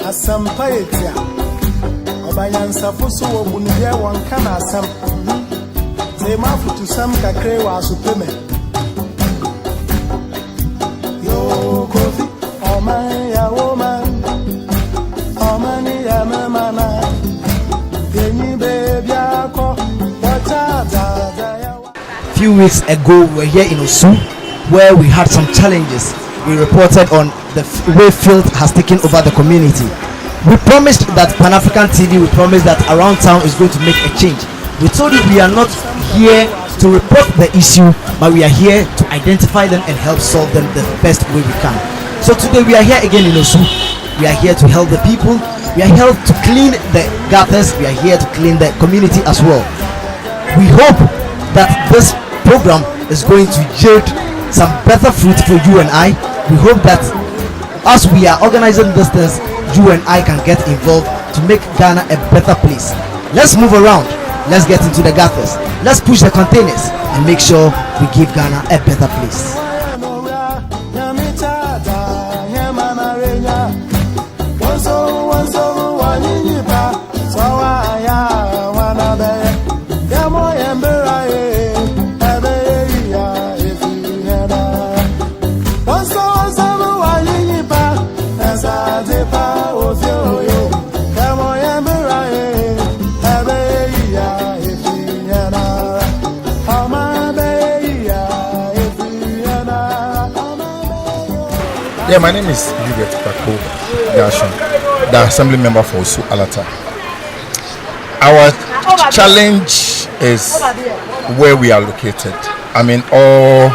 Asampayetia Obayansa Fusu Obunia one can asam. They mafu to some kakre wa supeme. Yo Kofi, oh man, ya woman, oh man, ya mana. Yenyi baby ako, few weeks ago, we were here in Osu, where we had some challenges. We reported on the way filth has taken over the community. We promised that Pan-African TV, we promised that Around Town is going to make a change. We told you we are not here to report the issue, but we are here to identify them and help solve them the best way we can. So today we are here again in Osu. We are here to help the people. We are here to clean the gutters. We are here to clean the community as well. We hope that this program is going to yield some better fruit for you and I. We hope that as we are organizing this things, you and I can get involved to make Ghana a better place. Let's move around. Let's get into the gutters. Let's push the containers and make sure we give Ghana a better place. Yeah, my name is Hubert Bako Gashon, the Assembly Member for Osu Alata. Our challenge is where we are located. I mean, all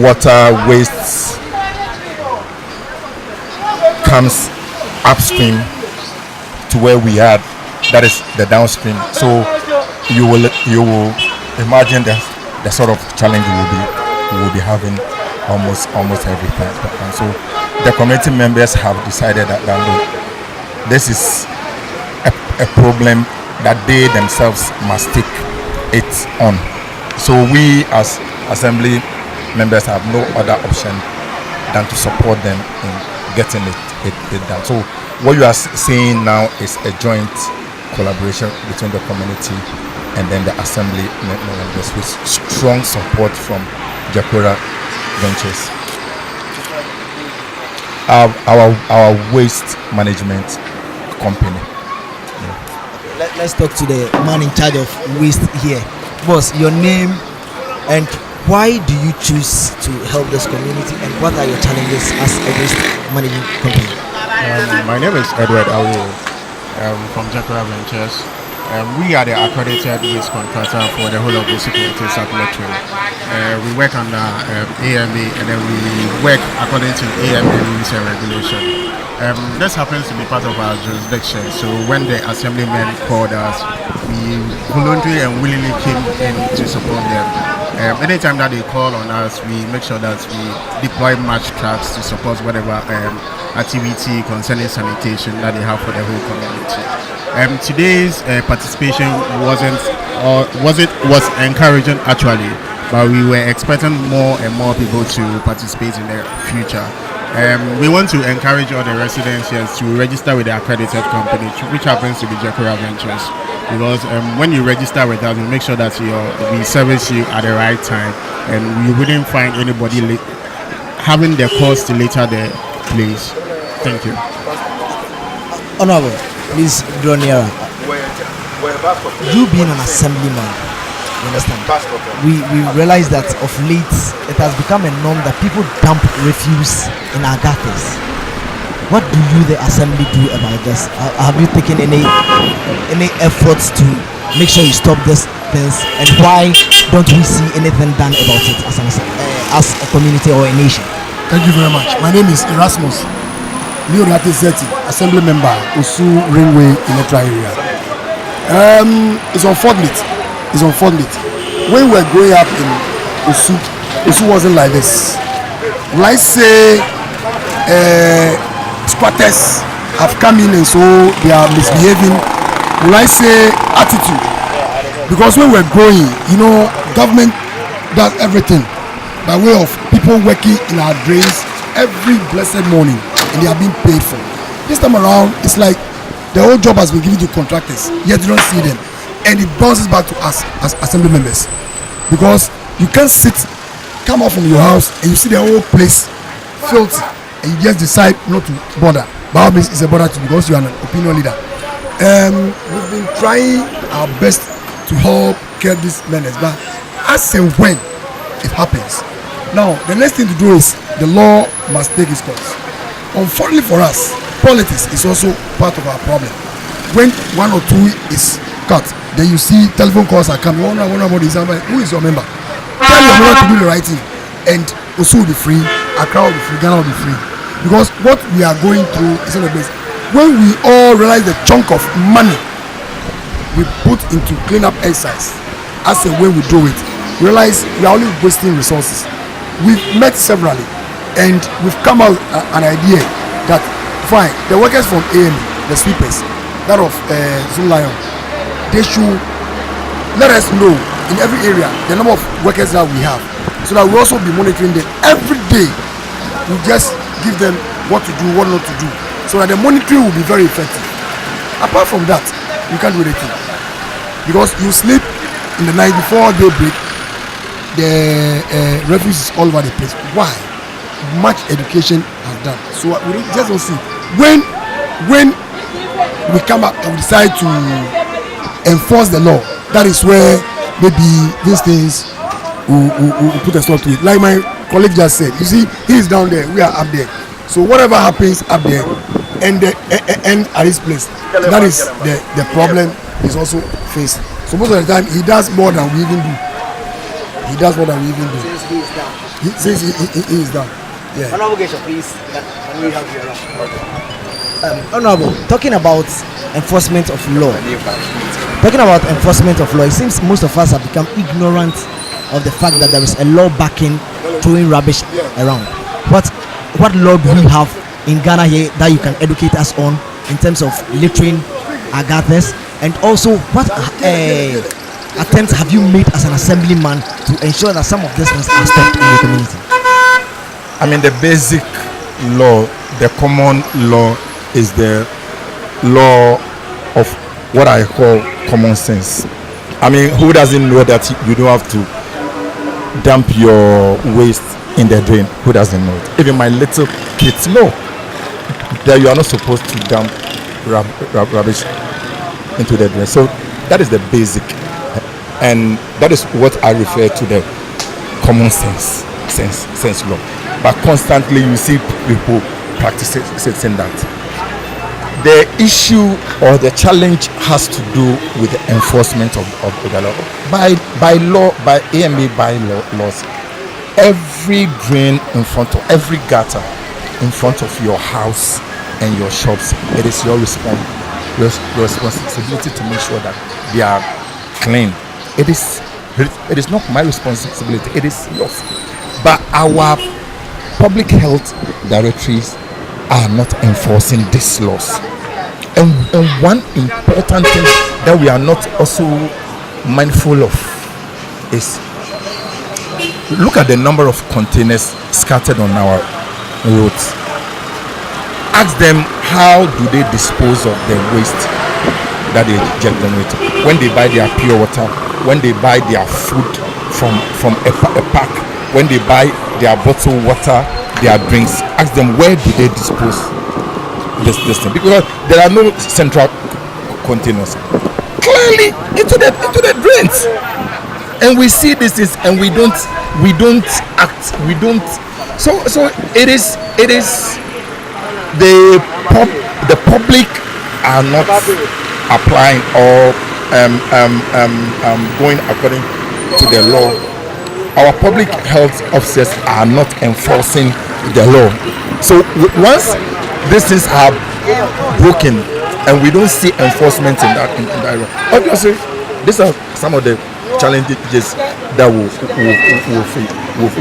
water waste comes upstream to where we are. That is the downstream. So you will imagine the sort of challenge we will be having almost every time. And so the community members have decided that this is a problem that they themselves must take it on. So we as assembly members have no other option than to support them in getting it done. So what you are seeing now is a joint collaboration between the community and then the assembly members with strong support from Jakora Ventures, our waste management company. Let's talk to the man in charge of waste here. Boss, your name and why do you choose to help this community and what are your challenges as a waste management company? My name is Edward Awo from Jakora Ventures. We are the accredited waste contractor for the whole of the security circulatory. We work under AMA and then we work according to AMA rules and regulation. This happens to be part of our jurisdiction. So when the assemblymen called us, we voluntarily and willingly came in to support them. Anytime that they call on us, we make sure that we deploy match trucks to support whatever activity concerning sanitation that they have for the whole community. Today's participation was encouraging actually, but we were expecting more and more people to participate in the future. We want to encourage all the residents here to register with the accredited company, which happens to be Jakora Ventures, because when you register with us, we make sure that we service you at the right time, and you wouldn't find anybody having the cost to later the place. Thank you. Honorable, please draw nearer. You being an assemblyman, you understand? We realize that of late it has become a norm that people dump refuse in our gutters. What do you, the assembly, do about this? Have you taken any efforts to make sure you stop these things? And why don't we see anything done about it as a community or a nation? Thank you very much. My name is Erasmus Leonati Zeti, Assembly Member, Osu Ringway Electoral Area. It's unfortunate. When we were growing up in Osu wasn't like this. Let's say squatters have come in and so they are misbehaving. Let's say attitude. Because when we're growing, government does everything by way of people working in our drains, every blessed morning and they are being paid for. This time around, it's like the whole job has been given to contractors, yet you don't see them. And it bounces back to us as assembly members. Because you can't come out from your house and you see the whole place filthy and you just decide not to bother. By all means, it's a bother to you because you are an opinion leader. We've been trying our best to help get these menace, but as and when it happens. Now, the next thing to do is the law must take its course. Unfortunately for us, politics is also part of our problem. When one or two is cut, then you see telephone calls are coming. Who is your member? Tell your member to do the right thing, and Osu will be free, Accra will be free, Ghana will be free. Because what we are going through is not the best. When we all realize the chunk of money we put into cleanup exercise, as and when we do it, realize we are only wasting resources. We've met severally, and we've come out an idea that fine, the workers from AME, the sweepers, that of Zoom Lion, they should let us know in every area the number of workers that we have, so that we also be monitoring them every day. We just give them what to do, what not to do, so that the monitoring will be very effective. Apart from that, you can't do anything because you sleep in the night before daybreak. The refugees all over the place. Why? Much education has done. So we just don't see. When we come up and we decide to enforce the law, that is where maybe these things will put a stop to it. Like my colleague just said, you see, he is down there, we are up there. So whatever happens up there, and at this place, that is the problem is also facing. So most of the time, he does more than we even do. He does more than we even do. Since he is done. Yeah. Honorable Gesho, please, can we have you around? Honorable, talking about enforcement of law. It seems most of us have become ignorant of the fact that there is a law backing throwing rubbish around. What law do we have in Ghana here that you can educate us on in terms of littering agathers, and also what attempts have you made as an assemblyman to ensure that some of these things are stopped in the community? I mean, the basic law, the common law, is the law of what I call common sense. I mean, who doesn't know that you don't have to dump your waste in the drain? Who doesn't know it? Even my little kids know that you are not supposed to dump rubbish into the drain. So that is the basic, and that is what I refer to the common sense law. But constantly you see people practicing that. The issue or the challenge has to do with the enforcement of the law. By law, by AMA bylaws, every drain in front of every gutter in front of your house and your shops, it is your responsibility to make sure that they are clean. It is not my responsibility, it is yours. But our public health directories are not enforcing these laws. And one important thing that we are not also mindful of is look at the number of containers scattered on our roads. Ask them, how do they dispose of the waste that they generate? When they buy their pure water, when they buy their food from a pack, when they buy their bottled water, their drinks, ask them, where do they dispose this thing? Because there are no central containers. Clearly into the drains. And we see this and we don't act, so it is the public are not applying or going according to the law. Our public health officers are not enforcing the law. So once these things are broken and we don't see enforcement in that area, obviously these are some of the challenges that we'll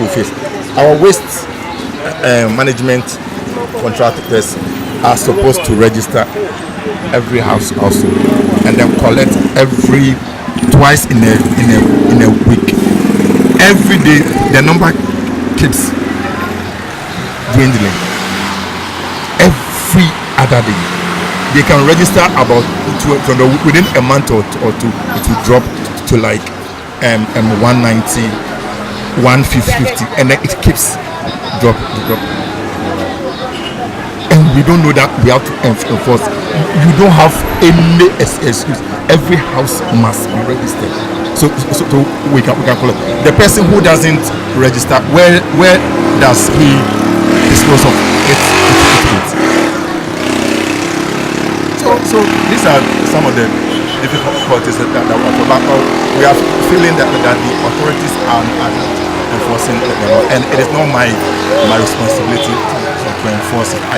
face. Our waste management contractors are supposed to register every house also and then collect twice in a week. Every day the number keeps dwindling. Every other day, they can register about within a month or two. It will drop to like 190, 150, and then it keeps drop. And we don't know that we have to enforce. You don't have any excuse. Every house must be registered. So we can call it. The person who doesn't register, where does he dispose of it? So these are some of the difficulties that we are feeling that the authorities are not enforcing the law, and it is not my responsibility to enforce it. I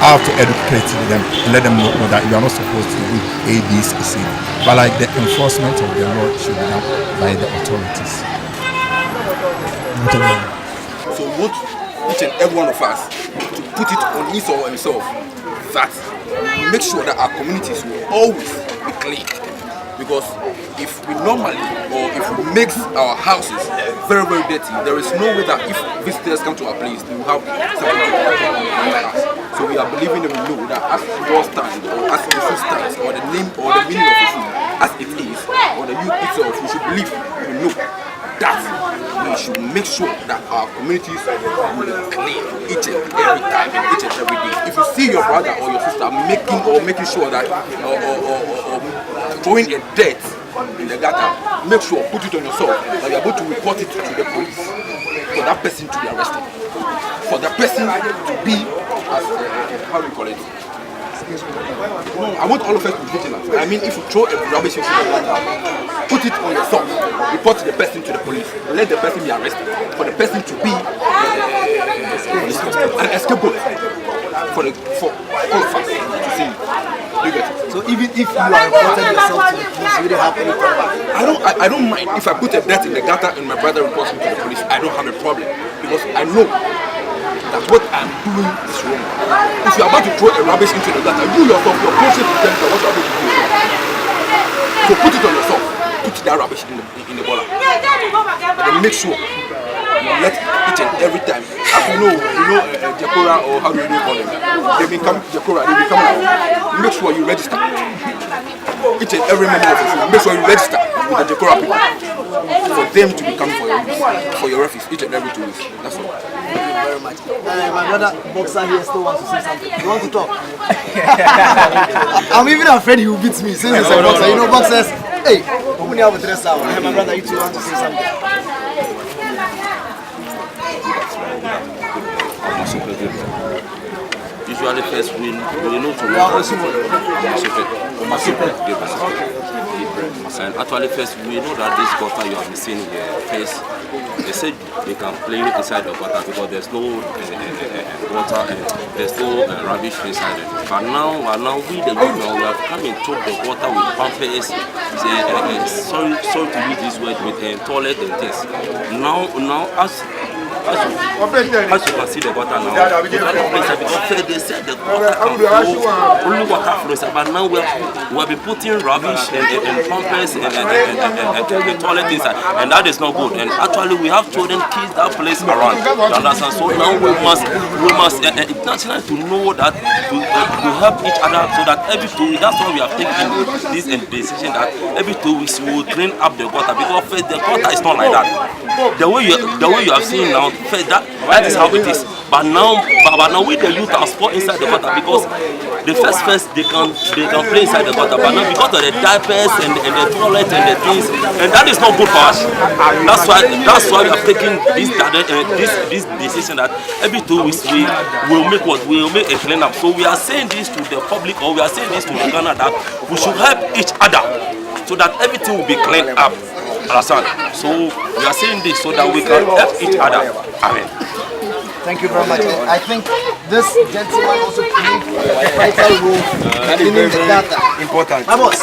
have to educate them and let them know that you are not supposed to do A, B, C. But like the enforcement of the law should be done by the authorities. So we want each and every one of us to put it on his or himself that we make sure that our communities will always be clean. Because if we normally or if we make our houses very, very dirty, there is no way that if visitors come to our place, they will have something to us. So we are believing and we know that as your stand or as the food stands or the name or the meaning of the food as it is, or the youth itself, we should believe and know that we should make sure that our communities will be clean each and every time and each and every day. If you see your brother or your sister making sure that or throwing a dirt in the gutter, make sure, put it on yourself, that you are going to report it to the police for that person to be arrested, for the person to be, as how do you call it? No, I want all of us to be vigilant. I mean, if you throw a rubbish into the gutter, put it on yourself, report the person to the police, let the person be arrested, for the person to be an escapegoat for all of us to see. So even if you are reporting yourself to the police, you don't have any problem? I don't mind if I put a dirt in the gutter and my brother reports me to the police. I don't have a problem because I know that what I'm doing is wrong. If you're about to throw a rubbish into the gutter, you yourself, your conscience will tell you what you're about to do. So put it on yourself. Put that rubbish in the boiler. And then make sure you let each and every time. As you know Jekora, or how do you call them? They become Jekora, they become around. Make sure you register. Each and every member of the food, make sure you register with the Jekora people for them to be coming for your refuse each and every 2 weeks. That's all. Thank you very much. My brother Boxer here still wants to say something. You want to talk? I'm even afraid he will beat me since he's a boxer. You know, boxers, hey, open your dress out. My brother, you two want to say something? Usually first we know to and actually first we know that this gutter you have been seeing here first they said they can play inside the gutter because there's no water and there's no rubbish inside it. But now we the youth now we have come and took the water with pampers, sorry to use this word, with toilet and things. Now as you can see the water now, they said the water can flow, only water flows, but now we have been putting rubbish and pampers and toilet inside, and that is not good. And actually we have children kids that place around, understand? So now we must internationally to know that to help each other, so that every 2 weeks, that's why we have taken this decision that every 2 weeks we will clean up the gutter, because first the gutter is not like that. The way you have seen now, first that is how it is. But now with the youth are sport inside the gutter, because the first they can play inside the gutter, but now because of the diapers and the toilet and the things, and that is not good for us. That's why we have taken this decision that every 2 weeks we will make a clean up. So we are saying this to the public, or we are saying this to the Ghana, that we should help each other so that everything will be cleaned up. So we are saying this so that we can help each other. Amen. Thank you very much. I think this gentleman also played a vital role in cleaning the data. Important. My boss.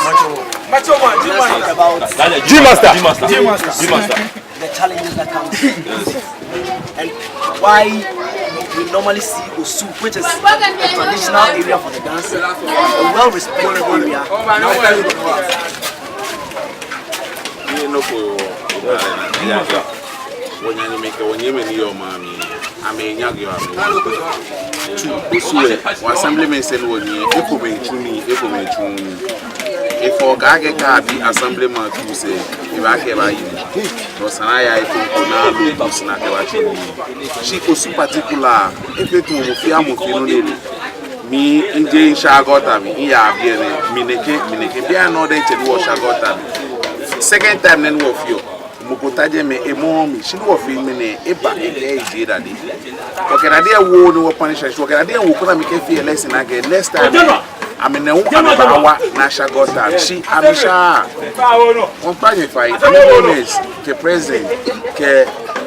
Let's talk about G-Master. the challenges that come and why we normally see Osu, which is a traditional area for the dance, a well-respected area. ame nyagi wa tu usue wa assemblyman sen woni eko menchuni ifo gage ka bi assemblyman tu se iba ke ba yi to sana ya ito na lu sina ke ba chini shi ko su particular efe tu mo fi no le mi nje shagota mi ya biene mineke bia no de che wo shagota second time nen wo fio mukotaje me emo mi shi wo fi mi ne eba ege ije dade o ke dade wo ni wo punish o ke dade wo ko na mi ke fi election na ke next time amene wo abawa na shagota shi abisha on panye fai honest ke president ke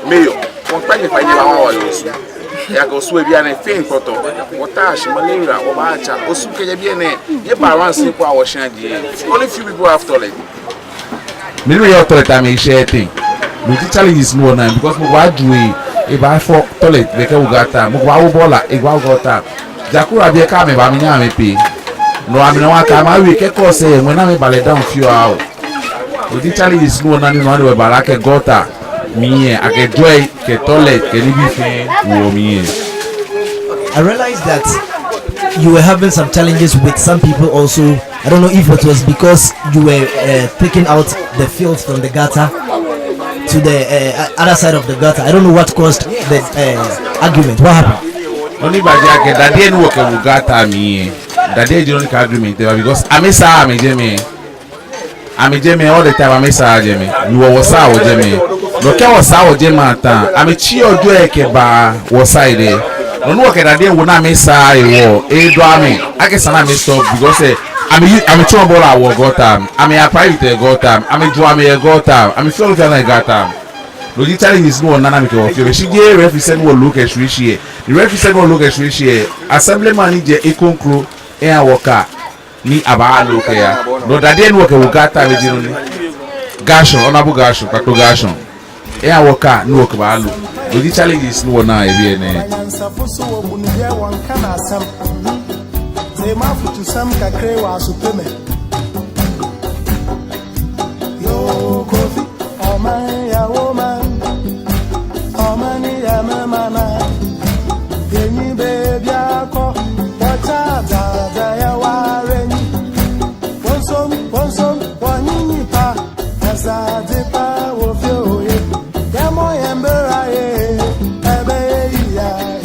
mayor on panye fai ni ba wa yosu ya go so bia na fin koto wota malaria o ba acha osu ke bia na ye balance ni kwa wo shan die only few people have toilet me no toilet am e share thing no the challenges no na because mo wa duwe e ba for toilet be ke ugata mo wa wo bola e wa ugata jakura bia ka me ba me nya me pe no am na wa ka ma we ke ko se mo na me bale down few hours no the challenges no na ni no we bala ke gota me I get joy ke toilet ke ni bi fe wo me I realized that you were having some challenges with some people also. I don't know if it was because you were taking out the filth from the gutter to the other side of the gutter. I don't know what caused the argument. What happened? Only by the that day no work with gutter me. That day don't argument because I'm Jimmy all the time. I'm Jimmy. You was our Jimmy. No care was our Jimmy. I'm a chio joke ba was side. No work that day when I miss I guess I messed up because I'm a trouble I got time. I'm a private got time. I'm a drama got time. I'm a film I got time. No, the challenge is no nana make of you. She gave represent will look at which year. The represent will look at which year. Assembly manager a conclu air worker. Ni aba look here. No, that didn't work a got time with Gashon, honorable Gashon, Pato Gashon. Air worker, no work about look. No, the challenge is no na mafutu sam kakre wa supeme yo kofi o man ya woman o mani ya mama yenyi baby ako wacha da ya wareni wonsom wanyinyi pa asa de pa wo fe oye ya mo yembera ye ebe ya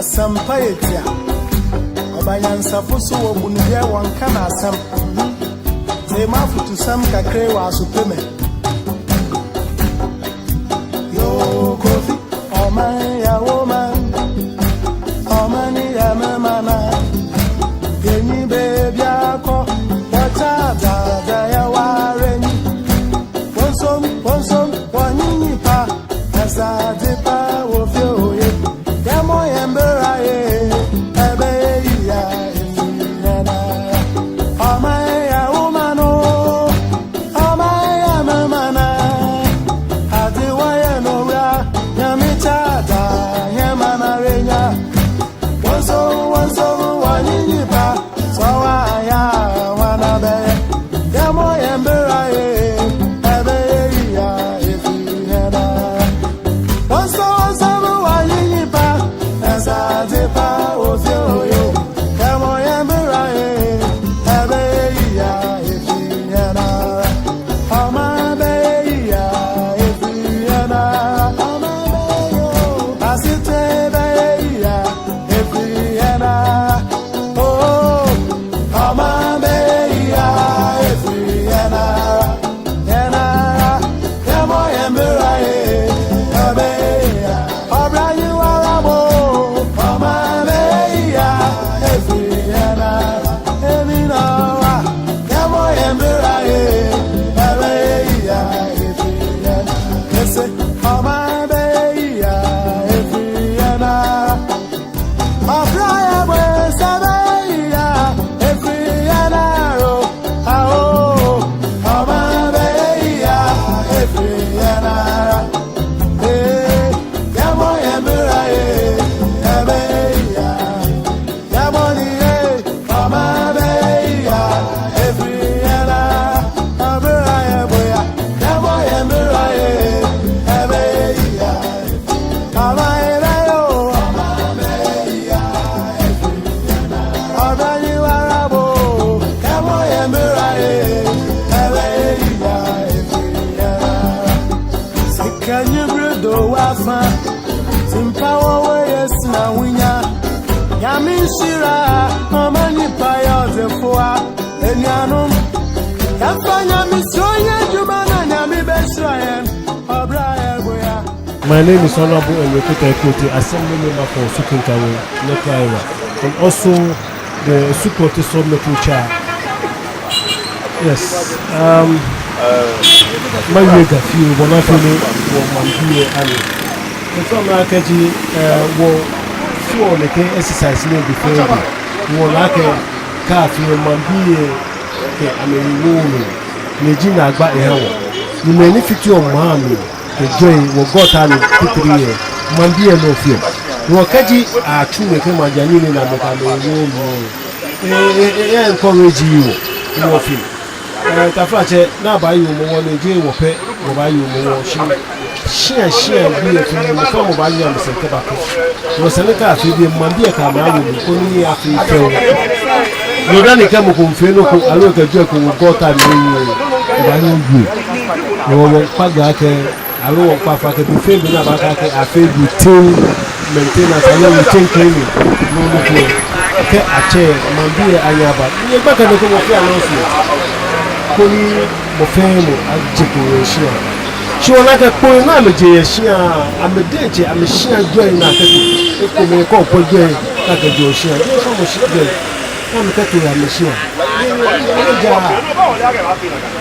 Asampa etia Obayansafo so obunye wonka na asam Te mafutu sam kakre wa asupeme Yo kofi Oman ya woman Omani ya memana Yeni baby ako Wata da ya wareni Wonsom wanyinyi pa Nasa dipa wofyo ye Yamo yembera ye Ebe ya Yena Oman ya umano Oman ya memana Adiwa ya nora Yamita da Yamana renya Wonsom wanyinyi pa Sawa ya wanabe Yamo yembera ye Ebe ya Yena Wonsom wanyinyi pa Nasa dipa ofyo yo Yamo yembera ye Ebe ya Yena Oma be ya Yena Oma be yo Asite be ya Yena Oh Oma be ya Yena Yena Yamo yembera ye Ebe ya Obra you arabo Oma be ya Yena Emina Yamo yembera ye Ebe ya Yena Ese Oma be ya Yena Abraya we sabaya Efriana ro ao Amabeya Efriana Yamo yembera Ebeya Yamoni Amabeya Efriana Abraya boya Yamo yembera Ebeya Amabeyo Ọ̀bẹ̀ni wàràbò ẹ̀wọ̀n yẹ̀mìíràn yẹ̀ ẹ̀rẹ́ ìyá ìfìyà. Sìkẹ́yìn bírèdò wá fún tìǹpáwọ́wọ́ yẹ sinà wíyá. Yàmí ń ṣíra ọmọ nípa yọ ọ̀dẹ̀ fún wa ẹni àánú. Ẹ̀fọ́ yàmí sí ó yẹ jùmọ̀ náà yàmí bẹ́ẹ̀ ṣọ́ yẹn ọ̀bẹ̀rẹ̀ ayẹ̀bọ̀yà. My name is Honorable Enwekota Ekoti, Assembly Member for Sukinkawe, Neto Iowa, and also the Sukote Sobmeku Chair. Yes, my yoga few, one of you for Mambi and the from Akaji will fuel the exercise name before you. One like a car for Mambi, I mean, woman, Nejina Agba Ehawa. You may fit your mommy. The joy will go down in 3 years. Mambi and no fear. Wakaji are true with him and Janine and I encourage you. No fear. Tafache, now by you, one day will pay, or buy you more. Share, be a friend, the form of Bayam and tobacco. Was a little after the Mambia Kamau, only after you fell. You don't come from Feno, I look at Joko, got time in you. No, Pagake. Alo papa ke buffet bina baka ke affaire routine maintenance alo routine cleaning no no ke ache mambi anyaba ni baka de ko mo fi announcement ko ni mo fe mo ajiko shia shi wona ka ko na me je shia amedeje ameshia joy na ke ko me ko po joy ka ke jo shia ni so mo shia joy na me ka to ameshia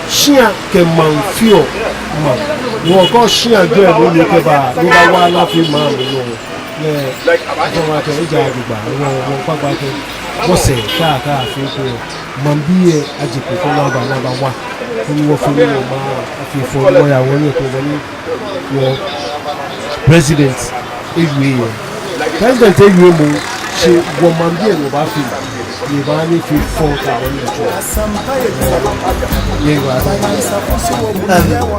shia ke manfio ma wọ́n kọ́ ṣí àjọ ẹ̀ lórí ìkẹba ló bá wá láfi máa ń lò ẹ̀ ọmọ akẹ́ ìjà àgbègbà wọ́n pàgbàkẹ́ bọ́sẹ̀ káàkiri kò mọ̀ bí ẹ̀ àjẹkù tó náà bá wá fún wọ́n fún wọn máa fi fọ́ lọ́yàwó ní ètò wọn ní wọ́n president ewé yẹn president ewé mo ṣe wọ́n mọ̀ bí ẹ̀ ló bá fi Yorùbá ní fi fọ́ àwọn ètò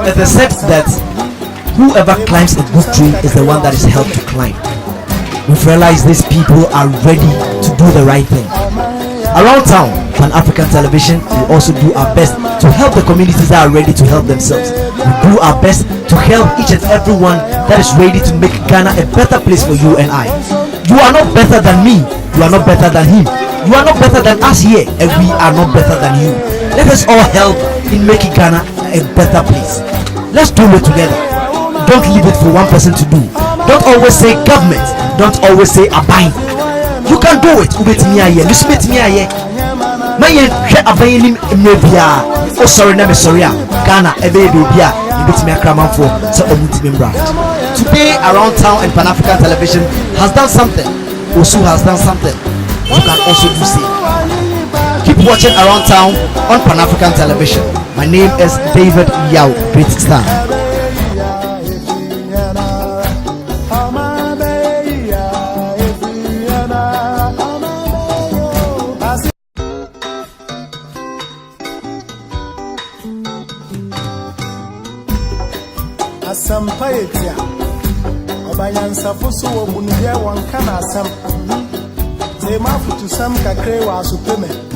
It is said that whoever climbs a good tree is the one that is helped to climb. We've realized these people are ready to do the right thing. Around town, Pan-African Television will also do our best to help the communities that are ready to help themselves. We do our best to help each and everyone that is ready to make Ghana a better place for you and I. You are not better than me. You are not better than him. You are not better than us here, and we are not better than you. Let us all help in making Ghana a better place. Let's do it together. Don't leave it for one person to do. Don't always say government. Don't always say abai. You can do it. Listen to me here. My abai maybe. Oh sorry, never sorry. Ghana a baby bia. You bet me a cram for so today around town and Pan African Television has done something. Osu has done something. You can also do same. Keep watching Around Town on Pan African Television. My name is David Yao, Great Star. Asampayetia Obayansa fusu wo munye wankana asam Tema futu sam kakre wa supeme